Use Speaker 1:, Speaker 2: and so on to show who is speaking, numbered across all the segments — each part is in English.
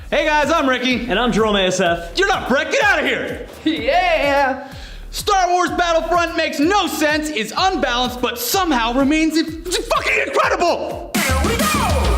Speaker 1: Hey guys, I'm Ricky.
Speaker 2: And I'm Jerome ASF.
Speaker 1: You're not Brett, get out of here!
Speaker 3: Yeah!
Speaker 1: Star Wars Battlefront makes no sense, is unbalanced, but somehow remains fucking incredible!
Speaker 3: Here we go!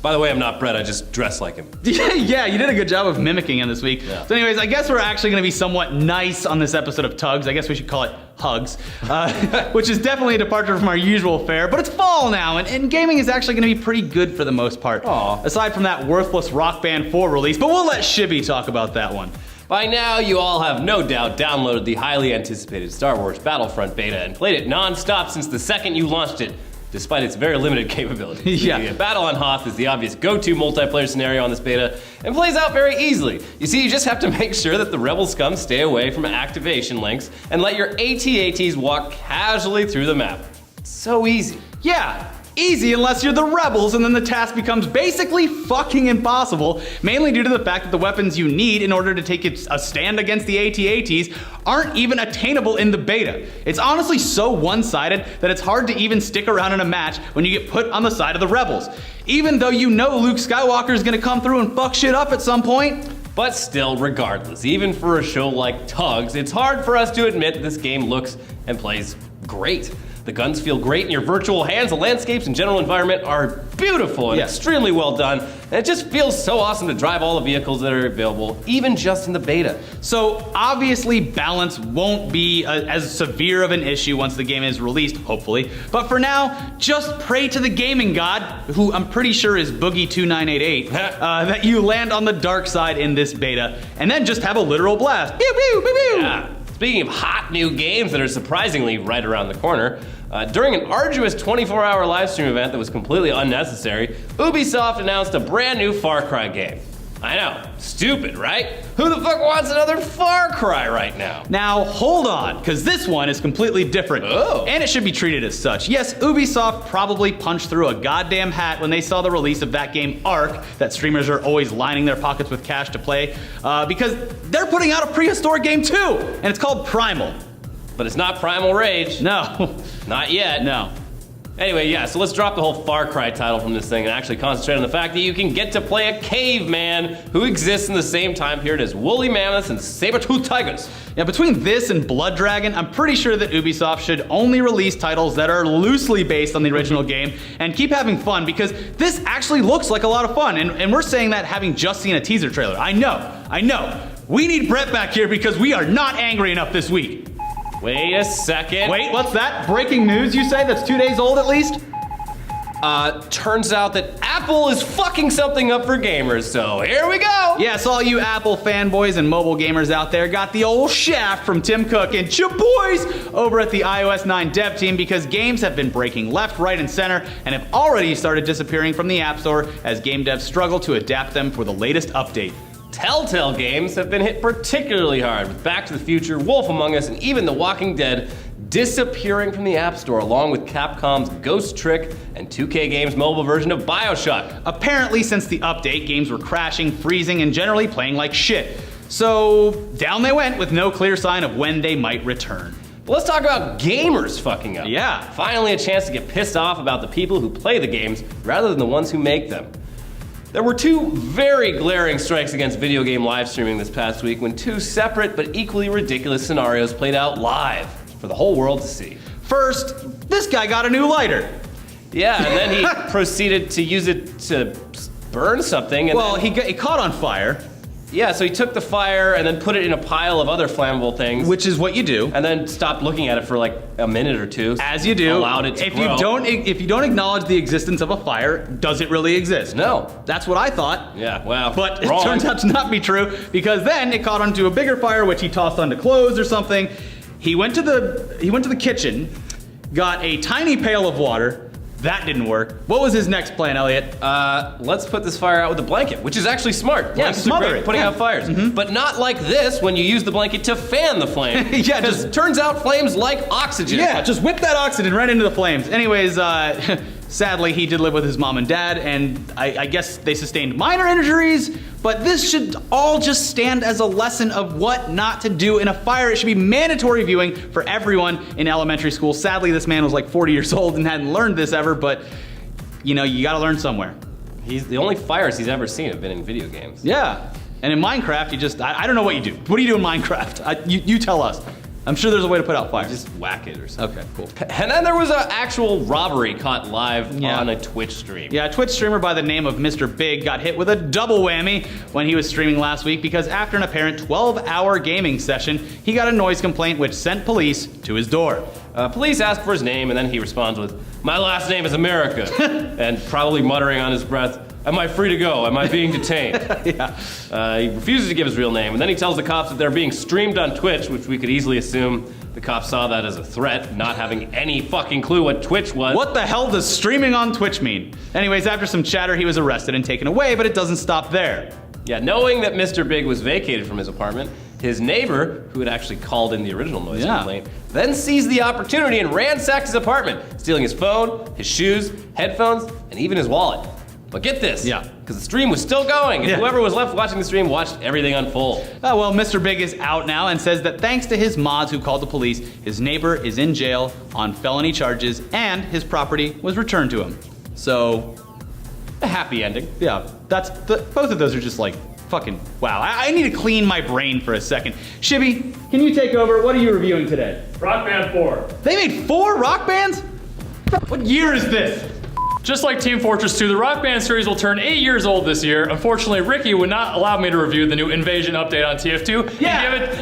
Speaker 4: By the way, I'm not Brett, I just dress like him.
Speaker 1: Yeah, you did a good job of mimicking him this week.
Speaker 4: Yeah.
Speaker 1: So anyways, I guess we're actually gonna be somewhat nice on this episode of T.U.G.S. I guess we should call it Hugs, which is definitely a departure from our usual fare, but it's fall now, and gaming is actually gonna be pretty good for the most part.
Speaker 4: Aw.
Speaker 1: Aside from that worthless Rock Band 4 release, but we'll let Shibby talk about that one.
Speaker 4: By now, you all have no doubt downloaded the highly anticipated Star Wars Battlefront beta and played it non-stop since the second you launched it, despite its very limited capabilities.
Speaker 1: Yeah.
Speaker 4: The Battle on Hoth is the obvious go-to multiplayer scenario on this beta and plays out very easily. You see, you just have to make sure that the rebel scum stay away from activation links and let your AT&Ts walk casually through the map. It's so easy.
Speaker 1: Yeah, easy unless you're the rebels, and then the task becomes basically fucking impossible, mainly due to the fact that the weapons you need in order to take a stand against the AT&Ts aren't even attainable in the beta. It's honestly so one-sided that it's hard to even stick around in a match when you get put on the side of the rebels, even though you know Luke Skywalker is gonna come through and fuck shit up at some point.
Speaker 4: But still, regardless, even for a show like T.U.G.S, it's hard for us to admit this game looks and plays great. The guns feel great in your virtual hands, the landscapes and general environment are beautiful and extremely well done, and it just feels so awesome to drive all the vehicles that are available, even just in the beta.
Speaker 1: So obviously balance won't be as severe of an issue once the game is released, hopefully. But for now, just pray to the gaming god, who I'm pretty sure is Boogie2988, that you land on the dark side in this beta, and then just have a literal blast. Pew pew pew pew!
Speaker 4: Yeah. Speaking of hot new games that are surprisingly right around the corner, during an arduous 24-hour live stream event that was completely unnecessary, Ubisoft announced a brand new Far Cry game. I know, stupid, right? Who the fuck wants another Far Cry right now?
Speaker 1: Now, hold on, because this one is completely different.
Speaker 4: Oh.
Speaker 1: And it should be treated as such. Yes, Ubisoft probably punched through a goddamn hat when they saw the release of that game Ark, that streamers are always lining their pockets with cash to play, because they're putting out a prehistoric game too, and it's called Primal.
Speaker 4: But it's not Primal Rage.
Speaker 1: No.
Speaker 4: Not yet.
Speaker 1: No.
Speaker 4: Anyway, yeah, so let's drop the whole Far Cry title from this thing and actually concentrate on the fact that you can get to play a caveman who exists in the same time period as woolly mammoths and saber-toothed tigers.
Speaker 1: Yeah, between this and Blood Dragon, I'm pretty sure that Ubisoft should only release titles that are loosely based on the original game and keep having fun, because this actually looks like a lot of fun, and we're saying that having just seen a teaser trailer. I know. We need Brett back here because we are not angry enough this week.
Speaker 4: Wait a second.
Speaker 1: Wait, what's that? Breaking news, you say? That's 2 days old at least?
Speaker 4: Turns out that Apple is fucking something up for gamers, so here we go!
Speaker 1: Yes, all you Apple fanboys and mobile gamers out there got the old shaft from Tim Cook and cha boys over at the iOS 9 dev team, because games have been breaking left, right, and center and have already started disappearing from the App Store as game devs struggle to adapt them for the latest update.
Speaker 4: Telltale games have been hit particularly hard, with Back to the Future, Wolf Among Us, and even The Walking Dead disappearing from the App Store, along with Capcom's Ghost Trick and 2K Games' mobile version of BioShock.
Speaker 1: Apparently, since the update, games were crashing, freezing, and generally playing like shit. So down they went with no clear sign of when they might return.
Speaker 4: But let's talk about gamers fucking up.
Speaker 1: Yeah.
Speaker 4: Finally a chance to get pissed off about the people who play the games rather than the ones who make them. There were two very glaring strikes against video game live streaming this past week when two separate but equally ridiculous scenarios played out live for the whole world to see.
Speaker 1: First, this guy got a new lighter.
Speaker 4: Yeah, and then he proceeded to use it to burn something. And
Speaker 1: Well, he caught on fire.
Speaker 4: Yeah, so he took the fire and then put it in a pile of other flammable things.
Speaker 1: Which is what you do.
Speaker 4: And then stopped looking at it for like a minute or two.
Speaker 1: As you do.
Speaker 4: Allowed it to grow.
Speaker 1: If you don't acknowledge the existence of a fire, does it really exist?
Speaker 4: No.
Speaker 1: That's what I thought.
Speaker 4: Yeah, well,
Speaker 1: But
Speaker 4: wrong.
Speaker 1: it turns out to not be true, because then it caught onto a bigger fire, which he tossed onto clothes or something. He went to the kitchen, got a tiny pail of water. That didn't work. What was his next plan, Elliot?
Speaker 4: Let's put this fire out with a blanket, which is actually smart.
Speaker 1: Yeah,
Speaker 4: Blankets are
Speaker 1: smother
Speaker 4: great at
Speaker 1: it.
Speaker 4: putting
Speaker 1: Yeah.
Speaker 4: out fires. But not like this when you use the blanket to fan the flame.
Speaker 1: Yeah,
Speaker 4: Because turns out flames like oxygen.
Speaker 1: Yeah, just whip that oxygen right into the flames. Anyways, Sadly, he did live with his mom and dad, and I guess they sustained minor injuries, but this should all just stand as a lesson of what not to do in a fire. It should be mandatory viewing for everyone in elementary school. Sadly, this man was like 40 years old and hadn't learned this ever, but you know, you gotta learn somewhere.
Speaker 4: The only fires he's ever seen have been in video games.
Speaker 1: Yeah, and in Minecraft, you just, I don't know what you do. What do you do in Minecraft? You tell us. I'm sure there's a way to put out fires.
Speaker 4: Just whack it or something.
Speaker 1: Okay, cool.
Speaker 4: And then there was an actual robbery caught live on a Twitch stream.
Speaker 1: Yeah, a Twitch streamer by the name of Mr. Big got hit with a double whammy when he was streaming last week because after an apparent 12-hour gaming session, he got a noise complaint which sent police to his door.
Speaker 4: Police asked for his name, and then he responds with, "My last name is America," and probably muttering on his breath, "Am I free to go? Am I being detained?"
Speaker 1: Yeah.
Speaker 4: He refuses to give his real name, and then he tells the cops that they're being streamed on Twitch, which we could easily assume the cops saw that as a threat, not having any fucking clue what Twitch was.
Speaker 1: What the hell does streaming on Twitch mean? Anyways, after some chatter, he was arrested and taken away, but it doesn't stop there.
Speaker 4: Yeah, knowing that Mr. Big was vacated from his apartment, his neighbor, who had actually called in the original noise complaint, then seized the opportunity and ransacked his apartment, stealing his phone, his shoes, headphones, and even his wallet. But get this, because the stream was still going, and whoever was left watching the stream watched everything unfold.
Speaker 1: Oh, well, Mr. Big is out now and says that thanks to his mods who called the police, his neighbor is in jail on felony charges, and his property was returned to him. So,
Speaker 4: A happy ending.
Speaker 1: yeah, both of those are just like, fucking, wow. I need to clean my brain for a second. Shibby, can you take over? What are you reviewing today?
Speaker 2: Rock Band 4.
Speaker 1: They made 4 Rock Bands? What year is this?
Speaker 2: Just like Team Fortress 2, the Rock Band series will turn 8 years old this year. Unfortunately, Ricky would not allow me to review the new Invasion update on TF2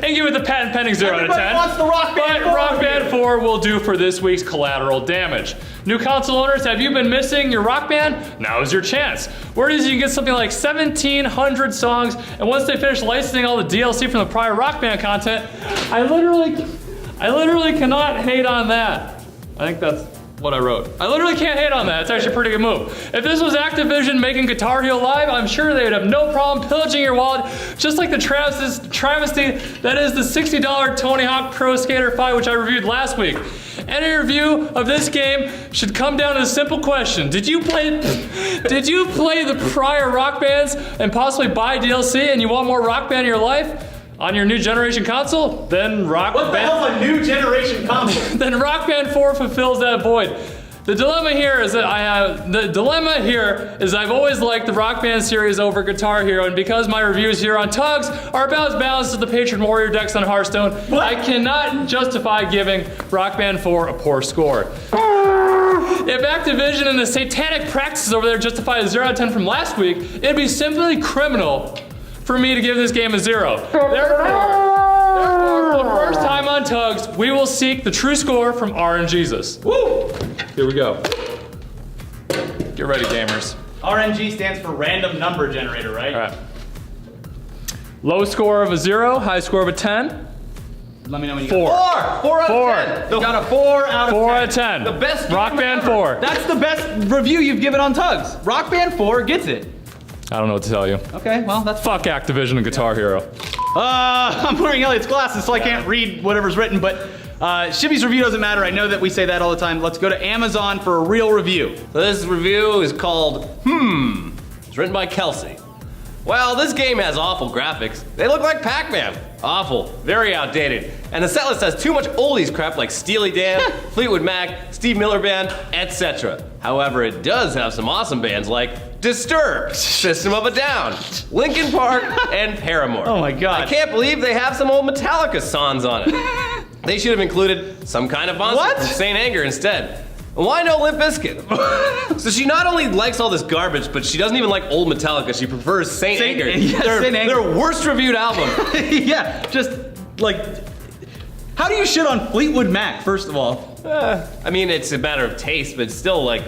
Speaker 2: and give it the patent pending 0 out of 10.
Speaker 1: Everybody wants the Rock Band 4
Speaker 2: But Rock Band 4 will do for this week's collateral damage. New console owners, have you been missing your Rock Band? Now is your chance. Word is you can get something like 1,700 songs, and once they finish licensing all the DLC from the prior Rock Band content, I literally cannot hate on that. I think that's what I wrote. I literally can't hate on that. It's actually a pretty good move. If this was Activision making Guitar Hero Live, I'm sure they would have no problem pillaging your wallet, just like the travesty that is the $60 Tony Hawk Pro Skater 5, which I reviewed last week. Any review of this game should come down to a simple question. Did you play the prior Rock Bands and possibly buy DLC and you want more Rock Band in your life? On your new generation console, then Rock Band.
Speaker 1: What the hell's a new generation console?
Speaker 2: Then Rock Band 4 fulfills that void. The dilemma here is that I've always liked the Rock Band series over Guitar Hero, and because my reviews here on T.U.G.S are about as balanced as the Patron Warrior decks on Hearthstone, I cannot justify giving Rock Band 4 a poor score. If Activision and the satanic practices over there justify a 0 out of 10 from last week, it'd be simply criminal for me to give this game a 0. Therefore, for the first time on T.U.G.S, we will seek the true score from RNGesus. Woo! Here we go. Get ready, gamers.
Speaker 1: RNG stands for random number generator, right?
Speaker 2: All right. Low score of a 0, high score of a 10.
Speaker 1: Let me know when you
Speaker 2: 4.
Speaker 1: 4 out
Speaker 2: Four.
Speaker 1: of 10. You got a 4 out of 10.
Speaker 2: 4 out of 10.
Speaker 1: The best game
Speaker 2: Rock Band
Speaker 1: ever.
Speaker 2: 4.
Speaker 1: That's the best review you've given on T.U.G.S. Rock Band 4 gets it.
Speaker 2: I don't know what to tell you.
Speaker 1: Okay, well, that's
Speaker 2: Fuck Activision and Guitar Hero.
Speaker 1: I'm wearing Elliot's glasses, so I can't read whatever's written, but Shibby's review doesn't matter. I know that we say that all the time. Let's go to Amazon for a real review.
Speaker 4: So this review is called It's written by Kelsey. Well, this game has awful graphics. They look like Pac-Man. Awful, very outdated. And the setlist has too much oldies crap like Steely Dan, Fleetwood Mac, Steve Miller Band, etc. However, it does have some awesome bands like Disturbed, System of a Down, Linkin Park, and Paramore.
Speaker 1: Oh my God.
Speaker 4: I can't believe they have some old Metallica songs on it. They should have included Some Kind of Monster from Saint Anger instead. Why no Limp Bizkit? So she not only likes all this garbage, but she doesn't even like old Metallica. She prefers Saint Anger.
Speaker 1: Yeah, Saint Anger.
Speaker 4: Their worst reviewed album.
Speaker 1: Yeah, just like, how do you shit on Fleetwood Mac, first of all?
Speaker 4: I mean, it's a matter of taste, but it's still like,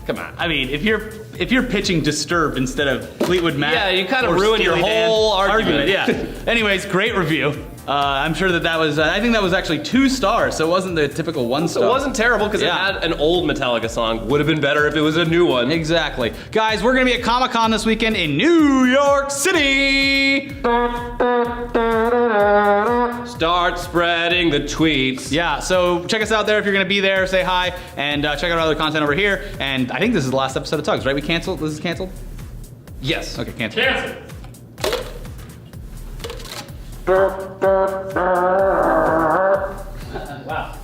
Speaker 4: come on.
Speaker 1: I mean, if you're pitching Disturbed instead of Fleetwood Mac,
Speaker 4: Yeah, you kind of
Speaker 1: or
Speaker 4: ruin your
Speaker 1: Steely Dan
Speaker 4: whole argument.
Speaker 1: Yeah. Anyways, great review. I'm sure that was, I think that was actually 2 stars, so it wasn't the typical 1 star.
Speaker 4: It wasn't terrible because
Speaker 1: Yeah.
Speaker 4: it had an old Metallica song. Would have been better if it was a new one.
Speaker 1: Exactly. Guys, we're going to be at Comic-Con this weekend in New York City.
Speaker 4: Start spreading the tweets.
Speaker 1: Yeah, so check us out there if you're going to be there. Say hi, and check out our other content over here. And I think this is the last episode of Tugs, right? We canceled? This is canceled?
Speaker 4: Yes.
Speaker 1: Okay, canceled.
Speaker 2: Cancel.
Speaker 1: Wow.